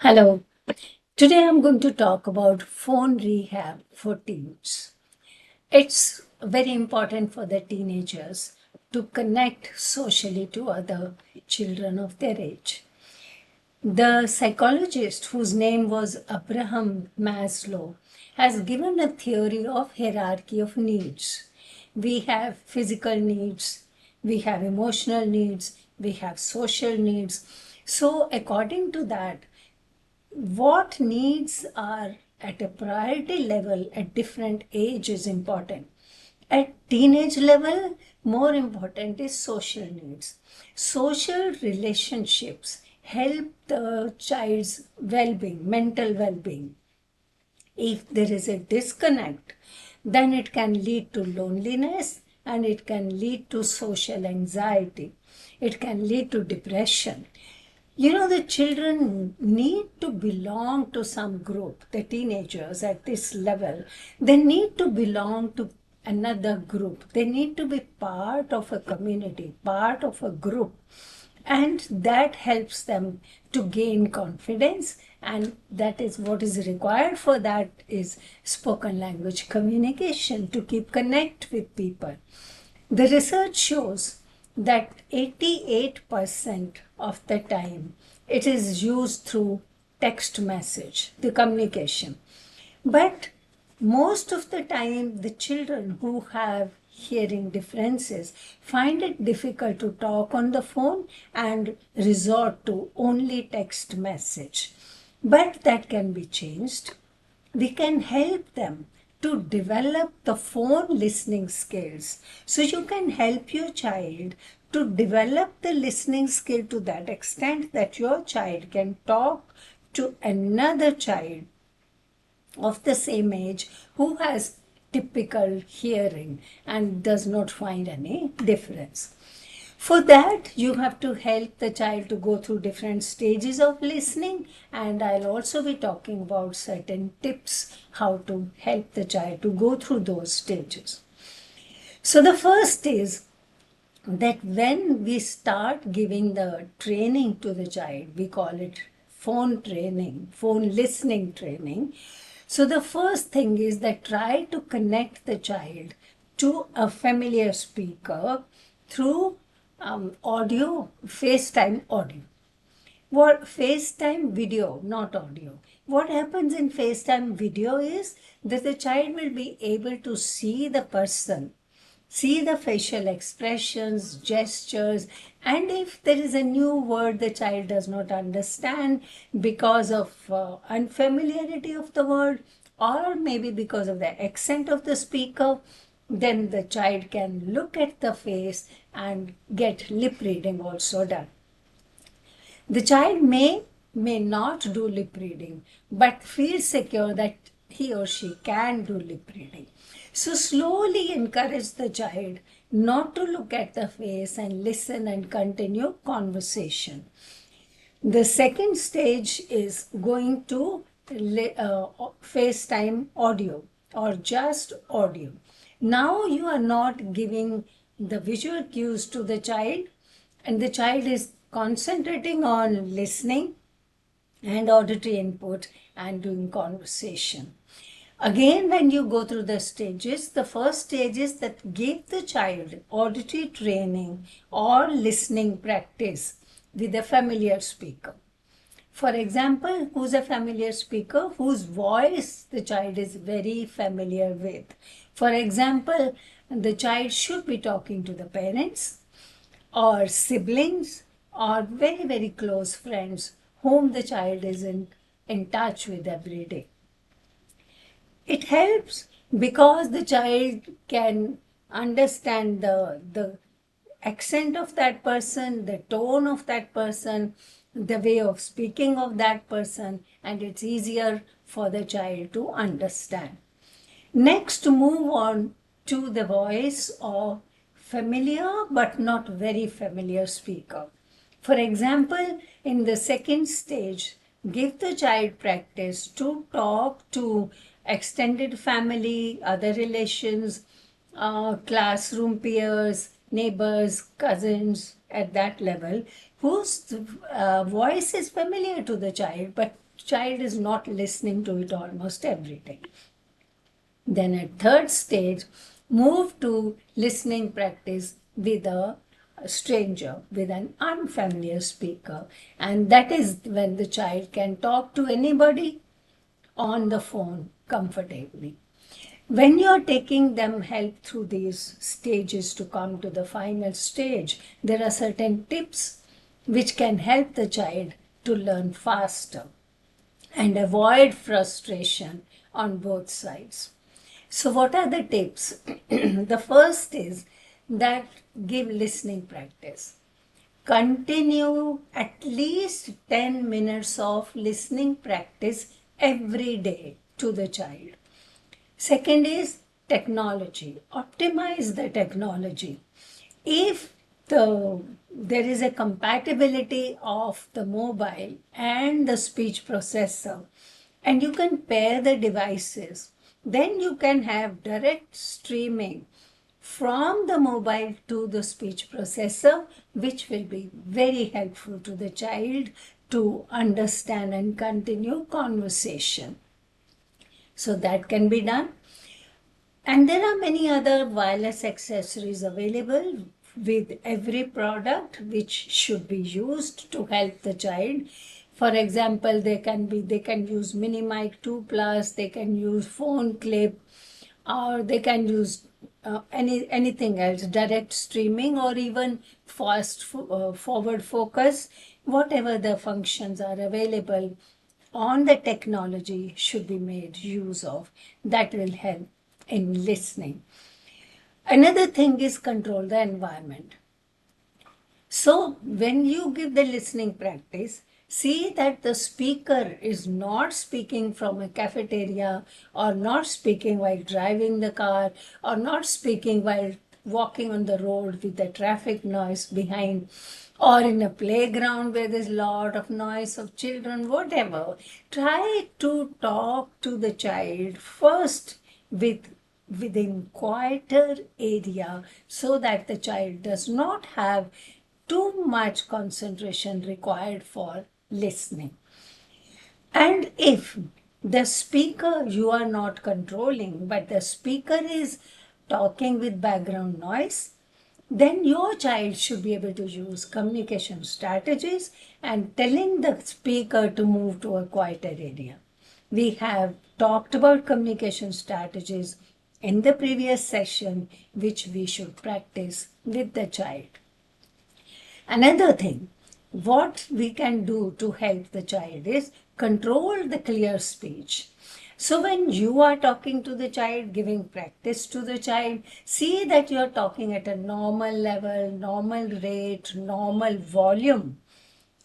Hello. Today I'm going to talk about phone rehab for teens. It's very important for the teenagers to connect socially to other children of their age. The psychologist, whose name was Abraham Maslow, has given a theory of hierarchy of needs. We have physical needs, we have emotional needs, we have social needs. So, according to that, what needs are at a priority level at different age is important. At teenage level, more important is social needs. Social relationships help the child's well-being, mental well-being. If there is a disconnect, then it can lead to loneliness and it can lead to social anxiety. It can lead to depression. The children need to belong to some group, the teenagers at this level. They need to belong to another group. They need to be part of a community, part of a group. And that helps them to gain confidence. And that is what is required for that is spoken language communication to keep connect with people. The research shows that 88% of the time it is used through text message, the communication. But most of the time, the children who have hearing differences find it difficult to talk on the phone and resort to only text message. But that can be changed. We can help them to develop the phone listening skills. So you can help your child to develop the listening skill to that extent that your child can talk to another child of the same age who has typical hearing and does not find any difference. For that, you have to help the child to go through different stages of listening, and I'll also be talking about certain tips how to help the child to go through those stages. So, the first is that when we start giving the training to the child, we call it phone training, phone listening training. So the first thing is that try to connect the child to a familiar speaker through audio, FaceTime audio. What FaceTime video, not audio. What happens in FaceTime video is that the child will be able to see the person, see the facial expressions, gestures, and if there is a new word the child does not understand because of unfamiliarity of the word or maybe because of the accent of the speaker, then the child can look at the face and get lip reading also done. The child may not do lip reading, but feel secure that he or she can do lip reading. So slowly encourage the child not to look at the face and listen and continue conversation. The second stage is going to FaceTime audio or just audio. Now you are not giving the visual cues to the child, and the child is concentrating on listening and auditory input and doing conversation. Again, when you go through the stages, the first stage is that give the child auditory training or listening practice with a familiar speaker. For example, who's a familiar speaker whose voice the child is very familiar with. For example, the child should be talking to the parents or siblings or very, very close friends whom the child is in touch with every day. It helps because the child can understand the accent of that person, the tone of that person, the way of speaking of that person, and it's easier for the child to understand. Next, move on to the voice of familiar but not very familiar speaker. For example, in the second stage, give the child practice to talk to extended family, other relations, classroom peers, neighbors, cousins, at that level whose voice is familiar to the child, but child is not listening to it almost every day. Then at third stage, move to listening practice with a stranger, with an unfamiliar speaker. And that is when the child can talk to anybody on the phone comfortably. When you're taking them help through these stages to come to the final stage, there are certain tips which can help the child to learn faster and avoid frustration on both sides. So, what are the tips? The first is that give listening practice. Continue at least 10 minutes of listening practice every day to the child. Second is technology. Optimize the technology. If there is a compatibility of the mobile and the speech processor, and you can pair the devices, then you can have direct streaming from the mobile to the speech processor, which will be very helpful to the child to understand and continue conversation. So that can be done. And there are many other wireless accessories available with every product which should be used to help the child. For example, they can use mini mic 2 plus, they can use phone clip, or they can use anything else, direct streaming, or even fast forward focus. Whatever the functions are available on the technology should be made use of. That will help in listening. Another thing is control the environment. So when you give the listening practice, see that the speaker is not speaking from a cafeteria, or not speaking while driving the car, or not speaking while walking on the road with the traffic noise behind, or in a playground where there's a lot of noise of children, whatever. Try to talk to the child first within quieter area, so that the child does not have too much concentration required for listening. And if the speaker you are not controlling, but the speaker is talking with background noise, then your child should be able to use communication strategies and telling the speaker to move to a quieter area. We have talked about communication strategies in the previous session, which we should practice with the child. Another thing, what we can do to help the child is control the clear speech. So when you are talking to the child, giving practice to the child, see that you are talking at a normal level, normal rate, normal volume,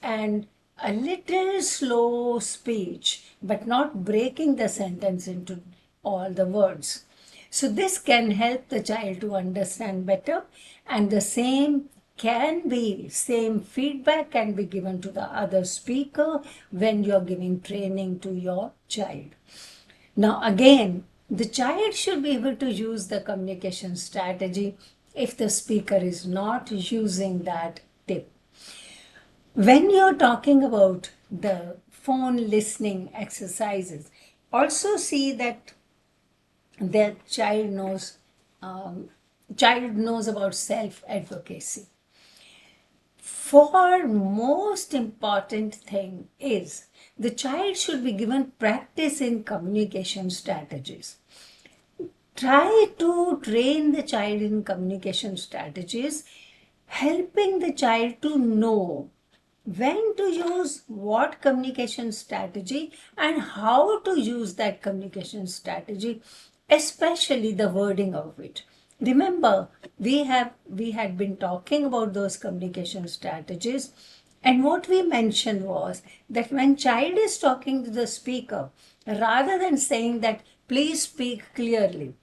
and a little slow speech, but not breaking the sentence into all the words. So this can help the child to understand better, and the same feedback can be given to the other speaker when you're giving training to your child. Now again, the child should be able to use the communication strategy if the speaker is not using that tip. When you're talking about the phone listening exercises, also see that the child knows about self-advocacy. For most important thing is the child should be given practice in communication strategies. Try to train the child in communication strategies, helping the child to know when to use what communication strategy and how to use that communication strategy, especially the wording of it. Remember, we had been talking about those communication strategies, and what we mentioned was that when child is talking to the speaker, rather than saying that please speak clearly,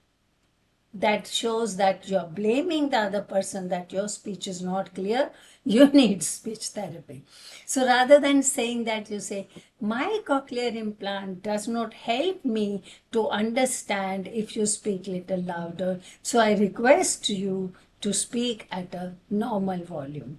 that shows that you're blaming the other person that your speech is not clear, you need speech therapy. So rather than saying that, you say, my cochlear implant does not help me to understand if you speak little louder, so I request you to speak at a normal volume.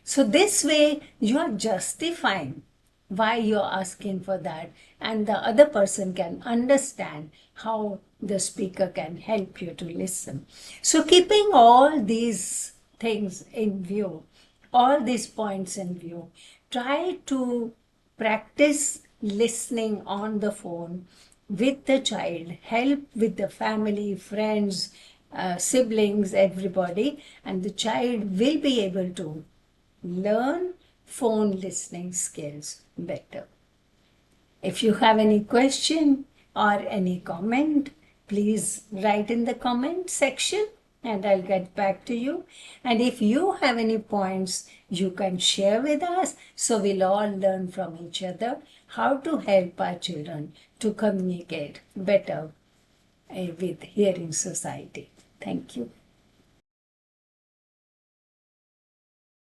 So this way you are justifying why you're asking for that, and the other person can understand how the speaker can help you to listen. So keeping all these things in view, all these points in view, try to practice listening on the phone with the child, help with the family, friends, siblings, everybody, and the child will be able to learn phone listening skills better. If you have any question or any comment, please write in the comment section and I'll get back to you. And if you have any points, you can share with us so we'll all learn from each other how to help our children to communicate better with Hearing Society. Thank you.